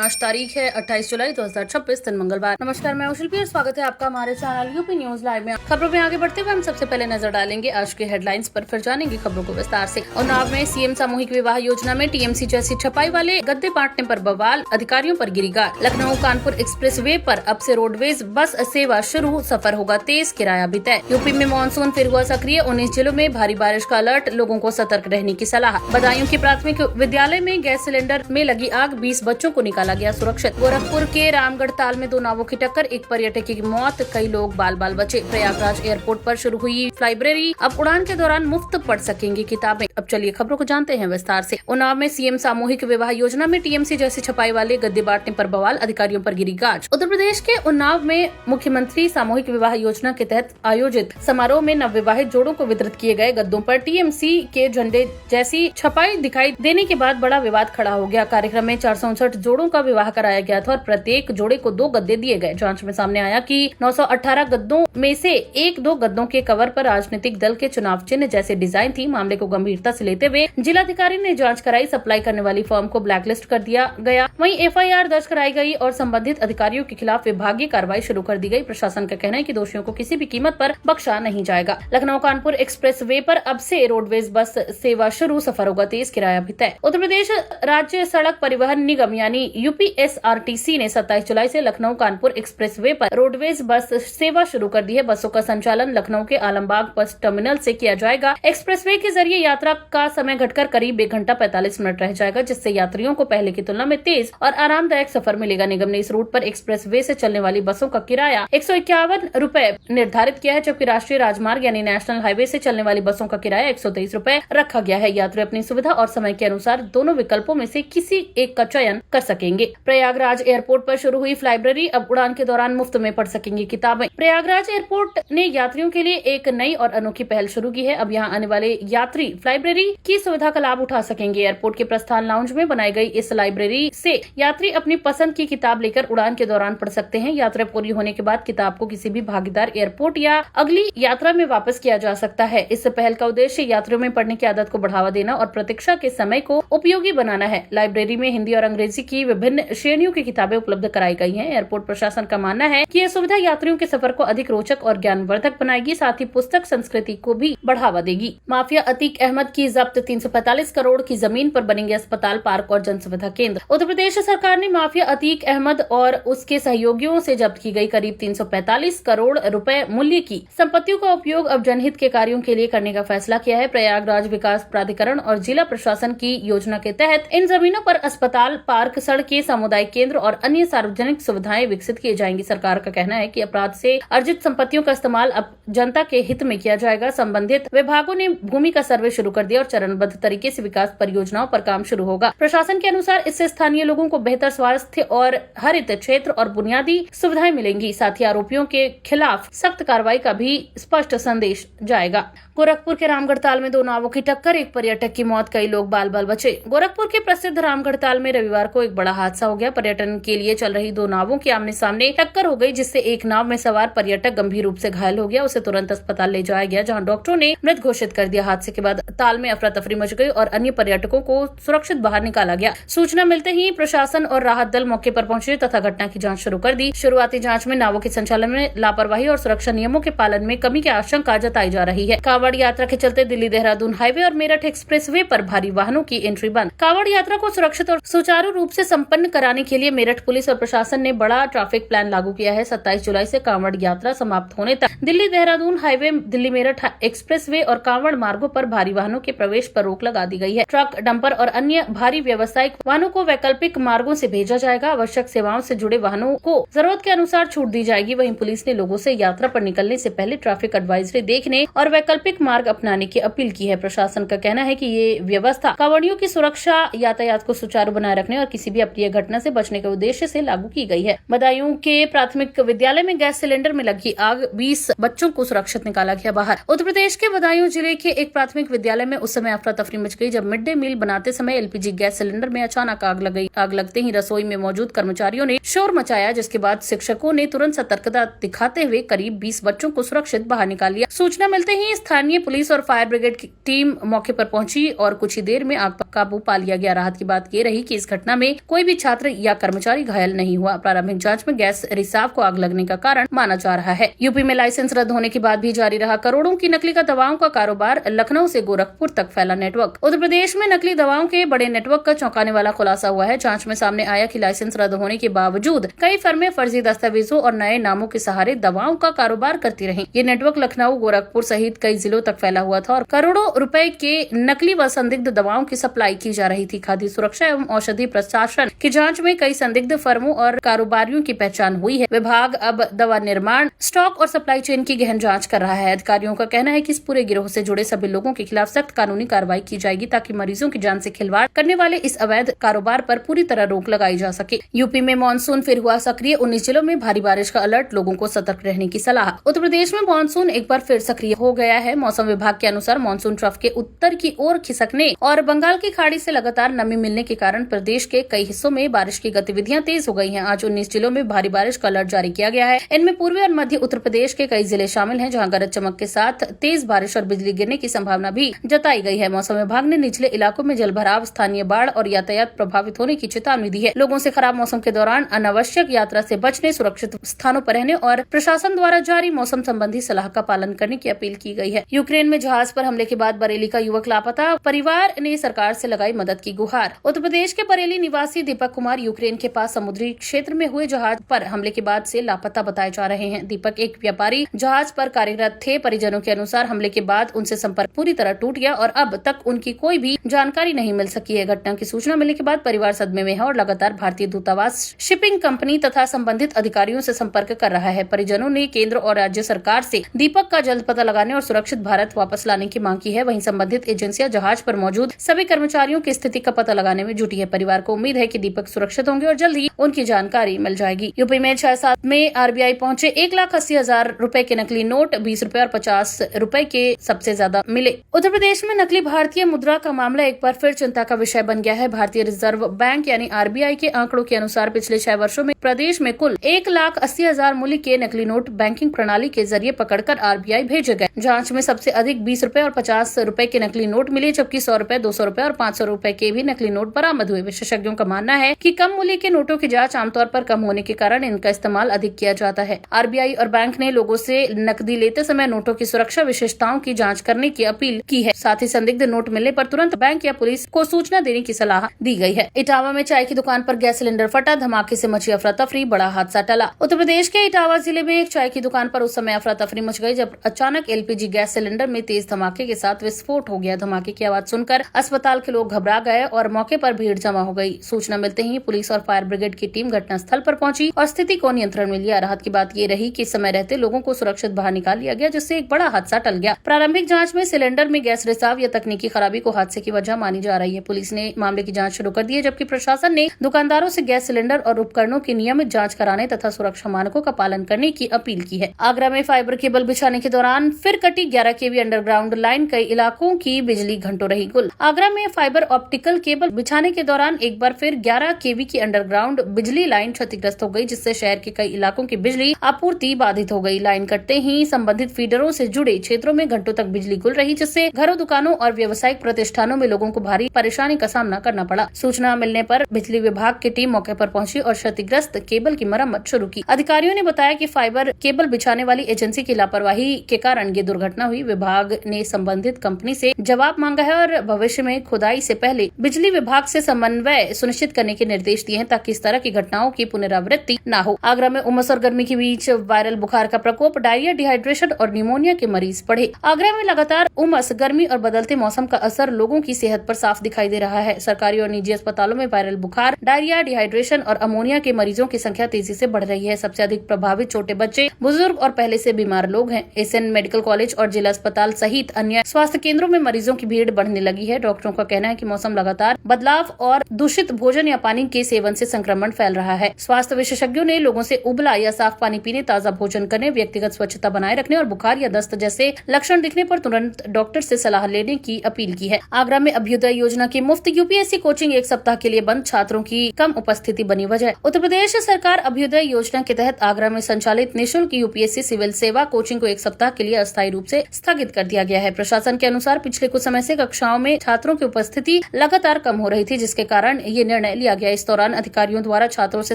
आज तारीख है 28 जुलाई 2026 दिन मंगलवार। नमस्कार, मैं शिल्पी और स्वागत है आपका हमारे चैनल यूपी न्यूज लाइव में। खबरों में आगे बढ़ते हुए हम सबसे पहले नजर डालेंगे आज के हेडलाइंस पर, फिर जानेंगे खबरों को विस्तार से। उन्नाव में सीएम सामूहिक विवाह योजना में टीएमसी जैसी छपाई वाले गद्दे बांटने पर बवाल, अधिकारियों पर गिरी गाज। लखनऊ कानपुर एक्सप्रेसवे पर अब से रोडवेज बस सेवा शुरू, सफर होगा तेज, किराया भी तय। यूपी में मानसून फिर हुआ सक्रिय, 19 जिलों में भारी बारिश का अलर्ट, लोगों को सतर्क रहने की सलाह। बदायूं के प्राथमिक विद्यालय में गैस सिलेंडर में लगी आग, 20 बच्चों को निकाला गया सुरक्षित। गोरखपुर के रामगढ़ ताल में 2 नावों की टक्कर, एक पर्यटक की मौत, कई लोग बाल बाल बचे। प्रयागराज एयरपोर्ट पर शुरू हुई लाइब्रेरी, अब उड़ान के दौरान मुफ्त पढ़ सकेंगे किताबें। अब चलिए खबरों को जानते हैं विस्तार से। उन्नाव में सीएम सामूहिक विवाह योजना में टीएमसी जैसी छपाई वाले गद्दे बांटने पर बवाल, अधिकारियों पर गिरी गाज। उत्तर प्रदेश के उन्नाव में मुख्यमंत्री सामूहिक विवाह योजना के तहत आयोजित समारोह में नवविवाहित जोड़ों को वितरित किए गए गद्दों पर टीएमसी के झंडे जैसी छपाई दिखाई देने के बाद बड़ा विवाद खड़ा हो गया। कार्यक्रम में 459 जोड़ों का विवाह कराया गया था और प्रत्येक जोड़े को 2 गद्दे दिए गए। जांच में सामने आया कि 918 गद्दों में से 1-2 गद्दों के कवर पर राजनीतिक दल के चुनाव चिन्ह जैसे डिजाइन थी। मामले को गंभीरता से लेते हुए जिलाधिकारी ने जांच कराई, सप्लाई करने वाली फर्म को ब्लैकलिस्ट कर दिया गया। वहीं एफआईआर दर्ज कराई गई और संबंधित अधिकारियों के खिलाफ विभागीय कार्रवाई शुरू कर दी गई। प्रशासन का कहना है कि दोषियों को किसी भी कीमत पर बख्शा नहीं जाएगा। लखनऊ कानपुर एक्सप्रेसवे पर अब से रोडवेज बस सेवा शुरू, सफर होगा तेज, किराया भी तय। उत्तर प्रदेश राज्य सड़क परिवहन निगम यानी यूपीएसआरटीसी ने 27 जुलाई से लखनऊ कानपुर एक्सप्रेसवे पर रोडवेज बस सेवा शुरू कर दी है। बसों का संचालन लखनऊ के आलमबाग बस टर्मिनल से किया जाएगा। एक्सप्रेसवे के जरिए यात्रा का समय घटकर करीब 1 घंटा 45 मिनट रह जाएगा, जिससे यात्रियों को पहले की तुलना में तेज और आरामदायक सफर मिलेगा। निगम ने इस रूट पर एक्सप्रेसवे से चलने वाली बसों का किराया 151 रूपए निर्धारित किया है, जबकि राष्ट्रीय राजमार्ग यानी नेशनल हाईवे से चलने वाली बसों का किराया 123 रूपए रखा गया है। यात्री अपनी सुविधा और समय के अनुसार दोनों विकल्पों में से किसी एक का चयन कर सकेंगे। प्रयागराज एयरपोर्ट पर शुरू हुई लाइब्रेरी, अब उड़ान के दौरान मुफ्त में पढ़ सकेंगे किताबें। प्रयागराज एयरपोर्ट ने यात्रियों के लिए एक नई और अनोखी पहल शुरू की है। अब यहां आने वाले यात्री लाइब्रेरी की सुविधा का लाभ उठा सकेंगे। एयरपोर्ट के प्रस्थान लाउंज में बनाई गई इस लाइब्रेरी से यात्री अपनी पसंद की किताब लेकर उड़ान के दौरान पढ़ सकते हैं। यात्रा पूरी होने के बाद किताब को किसी भी भागीदार एयरपोर्ट या अगली यात्रा में वापस किया जा सकता है। इस पहल का उद्देश्य यात्रियों में पढ़ने की आदत को बढ़ावा देना और प्रतीक्षा के समय को उपयोगी बनाना है। लाइब्रेरी में हिंदी और अंग्रेजी की विभिन्न श्रेणियों की किताबें उपलब्ध कराई गई हैं। एयरपोर्ट प्रशासन का मानना है कि यह सुविधा यात्रियों के सफर को अधिक रोचक और ज्ञानवर्धक बनाएगी, साथ ही पुस्तक संस्कृति को भी बढ़ावा देगी। माफिया अतीक अहमद की जब्त, 345 करोड़ की जमीन पर बनेंगे अस्पताल, पार्क और जन सुविधा केंद्र। उत्तर प्रदेश सरकार ने माफिया अतीक अहमद और उसके सहयोगियों से जब्त की गई करीब 345 करोड़ रुपए मूल्य की संपत्तियों का उपयोग अब जनहित के कार्यों के लिए करने का फैसला किया है। प्रयागराज विकास प्राधिकरण और जिला प्रशासन की योजना के तहत इन जमीनों पर अस्पताल, पार्क, सड़कें, सामुदायिक केंद्र और अन्य सार्वजनिक सुविधाएं विकसित की जाएंगी। सरकार का कहना है कि अपराध से अर्जित संपत्तियों का इस्तेमाल अब जनता के हित में किया जाएगा। संबंधित विभागों ने भूमि का सर्वे शुरू कर दिया और चरणबद्ध तरीके से विकास परियोजनाओं पर काम शुरू होगा। प्रशासन के अनुसार इससे स्थानीय लोगों को बेहतर स्वास्थ्य और हरित क्षेत्र और बुनियादी सुविधाएं मिलेंगी। साथ ही आरोपियों के खिलाफ सख्त कार्रवाई का भी स्पष्ट संदेश जाएगा। गोरखपुर के रामगढ़ ताल में 2 नावों की टक्कर, एक पर्यटक की मौत, कई लोग बाल बाल बचे। गोरखपुर के प्रसिद्ध रामगढ़ ताल में रविवार को एक बड़ा हादसा हो गया। पर्यटन के लिए चल रही 2 नावों की आमने सामने टक्कर हो गई, जिससे एक नाव में सवार पर्यटक गंभीर रूप से घायल हो गया। उसे तुरंत अस्पताल ले जाया गया, जहां डॉक्टरों ने मृत घोषित कर दिया। हादसे के बाद ताल में अफरा तफरी मच गई और अन्य पर्यटकों को सुरक्षित बाहर निकाला गया। सूचना मिलते ही प्रशासन और राहत दल मौके पर पहुंचे तथा घटना की जाँच शुरू कर दी। शुरुआती जाँच में नावों के संचालन में लापरवाही और सुरक्षा नियमों के पालन में कमी की आशंका जताई जा रही है। कांवड़ यात्रा के चलते दिल्ली देहरादून हाईवे और मेरठ एक्सप्रेसवे पर भारी वाहनों की एंट्री बंद। कांवड़ यात्रा को सुरक्षित और सुचारू रूप से संपन्न कराने के लिए मेरठ पुलिस और प्रशासन ने बड़ा ट्रैफिक प्लान लागू किया है। 27 जुलाई से कांवड़ यात्रा समाप्त होने तक दिल्ली देहरादून हाईवे, दिल्ली मेरठ एक्सप्रेसवे और कांवड़ मार्गों पर भारी वाहनों के प्रवेश पर रोक लगा दी गई है। ट्रक, डंपर और अन्य भारी व्यावसायिक वाहनों को वैकल्पिक मार्गों से भेजा जाएगा। आवश्यक सेवाओं से जुड़े वाहनों को जरूरत के अनुसार छूट दी जाएगी। वहीं पुलिस ने लोगों से यात्रा पर निकलने से पहले ट्रैफिक एडवाइजरी देखने और वैकल्पिक मार्ग अपनाने की अपील की है। प्रशासन का कहना है कि ये व्यवस्था कांवड़ियों की सुरक्षा, यातायात को सुचारू बनाए रखने और किसी भी अप्रिय घटना से बचने के उद्देश्य से लागू की गई है। बदायूं के प्राथमिक विद्यालय में गैस सिलेंडर में लगी आग, 20 बच्चों को सुरक्षित निकाला गया बाहर। उत्तर प्रदेश के बदायूं जिले के एक प्राथमिक विद्यालय में उस समय अफरा तफरी मच गई जब मिड डे मील बनाते समय एलपीजी गैस सिलेंडर में अचानक आग लग गई। आग लगते ही रसोई में मौजूद कर्मचारियों ने शोर मचाया, जिसके बाद शिक्षकों ने तुरंत सतर्कता दिखाते हुए करीब 20 बच्चों को सुरक्षित बाहर निकाल लिया। सूचना मिलते ही स्थानीय पुलिस और फायर ब्रिगेड की टीम मौके पर पहुंची और कुछ ही देर में आग पर काबू पा लिया गया। राहत की बात ये रही कि इस घटना में कोई भी छात्र या कर्मचारी घायल नहीं हुआ। प्रारंभिक जाँच में गैस रिसाव को आग लगने का कारण माना जा रहा है। यूपी में लाइसेंस रद्द होने के बाद भी जारी रहा करोड़ों की नकली दवाओं का कारोबार। लखनऊ से गोरखपुर तक फैला नेटवर्क। उत्तर प्रदेश में नकली दवाओं के बड़े नेटवर्क का चौंकाने वाला खुलासा हुआ है। जांच में सामने आया कि लाइसेंस रद्द होने के बावजूद कई फर्में फर्जी दस्तावेजों और नए नामों के सहारे दवाओं का कारोबार करती रहीं। ये नेटवर्क लखनऊ, गोरखपुर सहित कई जिलों तक फैला हुआ था और करोड़ों रुपए के नकली व संदिग्ध दवाओं की सप्लाई की जा रही थी। खाद्य सुरक्षा एवं औषधि प्रशासन की जाँच में कई संदिग्ध फर्मों और कारोबारियों की पहचान हुई है। विभाग अब दवा निर्माण, स्टॉक और सप्लाई चेन की गहन जाँच कर रहा है। अधिकारियों का कहना है कि इस पूरे गिरोह से जुड़े सभी लोगों के खिलाफ सख्त कानूनी कार्रवाई की जाएगी ताकि मरीजों की जान से खिलवाड़ करने वाले इस अवैध कारोबार पर पूरी तरह रोक लगाई जा सके। यूपी में मानसून फिर हुआ सक्रिय। 19 जिलों में भारी बारिश का अलर्ट, लोगों को सतर्क रहने की सलाह। उत्तर प्रदेश में मानसून एक बार फिर सक्रिय हो गया है। मौसम विभाग के अनुसार मानसून ट्रफ के उत्तर की ओर खिसकने और बंगाल की खाड़ी से लगातार नमी मिलने के कारण प्रदेश के कई हिस्सों में बारिश की गतिविधियां तेज हो गई हैं। आज 19 जिलों में भारी बारिश का अलर्ट जारी किया गया है। इनमें पूर्वी और मध्य उत्तर प्रदेश के कई जिले शामिल हैं, जहां गरज चमक के साथ तेज बारिश और बिजली गिरने की संभावना भी जताई गई है। मौसम विभाग ने निचले इलाकों में जलभराव, स्थानीय बाढ़ और यातायात प्रभावित होने की चेतावनी दी है। लोगों से खराब मौसम के दौरान अनावश्यक यात्रा से बचने, सुरक्षित स्थानों पर रहने और प्रशासन द्वारा जारी मौसम संबंधी सलाह का पालन करने की अपील की गई है। यूक्रेन में जहाज पर हमले के बाद बरेली का युवक लापता, परिवार ने सरकार से लगाई मदद की गुहार। उत्तर प्रदेश के बरेली निवासी दीपक कुमार यूक्रेन के पास समुद्री क्षेत्र में हुए जहाज पर हमले के बाद से लापता बताए जा रहे हैं। दीपक एक व्यापारी जहाज पर कार्यरत थे। परिजनों के अनुसार हमले के बाद उनसे संपर्क पूरी तरह टूट गया और अब तक उनकी कोई भी जानकारी नहीं मिल सकी है। घटना की सूचना मिलने के बाद परिवार सदमे में है और लगातार भारतीय दूतावास, शिपिंग कंपनी तथा संबंधित अधिकारियों से संपर्क कर रहा है। परिजनों ने केंद्र और राज्य सरकार से दीपक का जल्द पता लगाने और सुरक्षित भारत वापस लाने की मांग की है। वहीं संबंधित एजेंसियां जहाज पर मौजूद सभी कर्मचारियों की स्थिति का पता लगाने में जुटी है। परिवार को उम्मीद है कि दीपक सुरक्षित होंगे और जल्द ही उनकी जानकारी मिल जाएगी। यूपी में 6-7 में आरबीआई पहुंचे 1,80,000 रुपए के नकली नोट, 20 रुपए और 50 रुपए के सबसे ज्यादा मिले। उत्तर प्रदेश में नकली भारतीय मुद्रा का मामला एक बार फिर चिंता का विषय बन गया है। भारतीय रिजर्व बैंक यानी आरबीआई के आंकड़ों के अनुसार पिछले 6 वर्षों में प्रदेश में कुल 1,80,000 मूल्य के नकली नोट बैंकिंग प्रणाली के जरिए पकड़कर आरबीआई भेजे गए। जांच में सबसे अधिक 20 रुपए और 50 रुपए के नकली नोट मिले, जबकि 100 रुपए, 200 रुपए और 500 रुपए के भी नकली नोट बरामद हुए। विशेषज्ञों का मानना है कि कम मूल्य के नोटों की जांच आमतौर पर कम होने के कारण इनका इस्तेमाल अधिक किया जाता है। आरबीआई और बैंक ने लोगों से नकदी लेते समय नोटों की सुरक्षा विशेषताओं की जांच करने की अपील की है। साथ ही संदिग्ध नोट मिलने पर तुरंत बैंक या पुलिस को सूचना देने की सलाह दी गई है। इटावा में चाय की दुकान पर गैस सिलेंडर फटा, धमाके से मची अफरा तफरी, बड़ा हादसा टला। उत्तर प्रदेश के इटावा जिले में एक चाय की दुकान पर उस समय अफरा तफरी मच गई जब अचानक एलपीजी गैस सिलेंडर में तेज धमाके के साथ विस्फोट हो गया। धमाके की आवाज सुनकर अस्पताल के लोग घबरा गए और मौके पर भीड़ जमा हो गई। सूचना मिलते ही पुलिस और फायर ब्रिगेड की टीम घटनास्थल पर पहुंची और स्थिति को नियंत्रण में लिया। राहत की बात ये रही कि समय रहते लोगों को सुरक्षित बाहर निकाल लिया गया, जिससे एक बड़ा हादसा टल गया। प्रारंभिक जांच में सिलेंडर में गैस रिसाव या तकनीकी खराबी को हादसे की वजह मानी जा रही है। पुलिस ने मामले की जांच शुरू कर दी है, जबकि प्रशासन ने दुकानदारों से गैस सिलेंडर और उपकरणों की नियमित जांच कराने तथा सुरक्षा मानकों का पालन करने की अपील की है। आगरा में फाइबर केबल बिछाने के दौरान फिर कटी 11 kV अंडरग्राउंड लाइन, कई इलाकों की बिजली घंटों रही गुल। आगरा में फाइबर ऑप्टिकल केबल बिछाने के दौरान एक बार फिर 11 kV की अंडरग्राउंड बिजली लाइन क्षतिग्रस्त हो गई, जिससे शहर के कई इलाकों की बिजली आपूर्ति बाधित हो गई। लाइन कटते ही संबंधित फीडरों से जुड़े क्षेत्रों में घंटों तक बिजली गुल रही, जिससे घरों, दुकानों और व्यावसायिक प्रतिष्ठानों में लोगों को भारी परेशानी का सामना करना पड़ा। सूचना मिलने पर बिजली विभाग की टीम मौके पर पहुंची और क्षतिग्रस्त केबल की मरम्मत शुरू की। अधिकारियों ने बताया कि फाइबर केबल बिछाने वाली एजेंसी की लापरवाही के कारण ये दुर्घटना हुई। विभाग ने संबंधित कंपनी से जवाब मांगा है और भविष्य में खुदाई से पहले बिजली विभाग से समन्वय सुनिश्चित करने के निर्देश दिए हैं, ताकि इस तरह की घटनाओं की पुनरावृत्ति न हो। आगरा में उमस और गर्मी के बीच वायरल बुखार का प्रकोप, डायरिया, डिहाइड्रेशन और निमोनिया के मरीज बढ़े। आगरा में लगातार उमस, गर्मी और बदलते मौसम का असर लोगों की सेहत पर साफ दिखाई दे रहा है। सरकारी और निजी अस्पतालों में वायरल बुखार, डायरिया, डिहाइड्रेशन और अमोनिया के मरीजों की संख्या तेजी से बढ़ रही है। सबसे अधिक प्रभावित छोटे बच्चे, बुजुर्ग और पहले से बीमार लोग हैं। एसएन मेडिकल कॉलेज और जिला अस्पताल सहित अन्य स्वास्थ्य केंद्रों में मरीजों की भीड़ बढ़ने लगी है। डॉक्टरों का कहना है कि मौसम लगातार बदलाव और दूषित भोजन या पानी के सेवन से संक्रमण फैल रहा है। स्वास्थ्य विशेषज्ञों ने लोगों से उबला या साफ पानी पीने, ताज़ा भोजन करने, व्यक्तिगत स्वच्छता बनाए रखने और बुखार या दस्त जैसे लक्षण दिखने पर तुरंत डॉक्टर से सलाह लेने की अपील की है। आगरा में अभ्युदय योजना की मुफ्त यूपीएससी कोचिंग एक सप्ताह के लिए बंद, छात्रों की कम उपस्थिति बनी वजह। उत्तर प्रदेश सरकार अभ्युदय योजना के तहत आगरा में संचालित निःशुल्क यूपीएससी सिविल सेवा कोचिंग को एक सप्ताह के लिए अस्थायी रूप से स्थगित कर दिया गया है। प्रशासन के अनुसार पिछले कुछ समय से कक्षाओं में छात्रों की उपस्थिति लगातार कम हो रही थी, जिसके कारण ये निर्णय लिया लिया गया। इस दौरान अधिकारियों द्वारा छात्रों से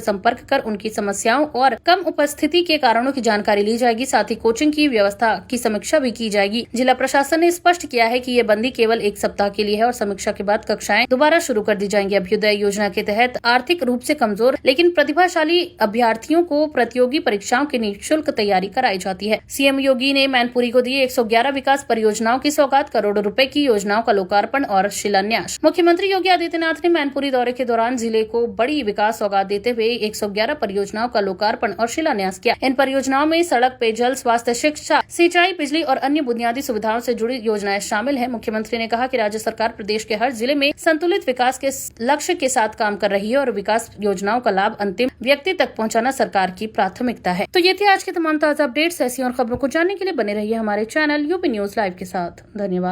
संपर्क कर उनकी समस्याओं और कम उपस्थिति के कारणों की जानकारी ली जाएगी। साथ ही कोचिंग की व्यवस्था की समीक्षा भी की जाएगी। जिला प्रशासन ने स्पष्ट किया है कि ये बंदी केवल 1 सप्ताह के लिए है और समीक्षा के बाद कक्षाएं दोबारा शुरू कर दी जाएंगी। अभ्युदय योजना के तहत आर्थिक रूप से कमजोर लेकिन प्रतिभाशाली अभ्यर्थियों को प्रतियोगी परीक्षाओं की निःशुल्क तैयारी कराई जाती है। सीएम योगी ने मैनपुरी को दिए 111 विकास परियोजनाओं की सौगात, करोड़ों रुपए की योजनाओं का लोकार्पण और शिलान्यास। मुख्यमंत्री योगी आदित्यनाथ ने मैनपुरी दौरे के दौरान जिले को बड़ी विकास सौगात देते हुए 111 परियोजनाओं का लोकार्पण और शिलान्यास किया। इन परियोजनाओं में सड़क, पेयजल, स्वास्थ्य, शिक्षा, सिंचाई, बिजली और अन्य बुनियादी सुविधाओं से जुड़ी योजनाएं शामिल हैं। मुख्यमंत्री ने कहा कि राज्य सरकार प्रदेश के हर जिले में संतुलित विकास के लक्ष्य के साथ काम कर रही है और विकास योजनाओं का लाभ अंतिम व्यक्ति तक पहुंचाना सरकार की प्राथमिकता है। तो ये थी आज के तमाम ताजा अपडेट्स। ऐसी और खबरों को जानने के लिए बने रहिए हमारे चैनल यूपी न्यूज लाइव के साथ। धन्यवाद।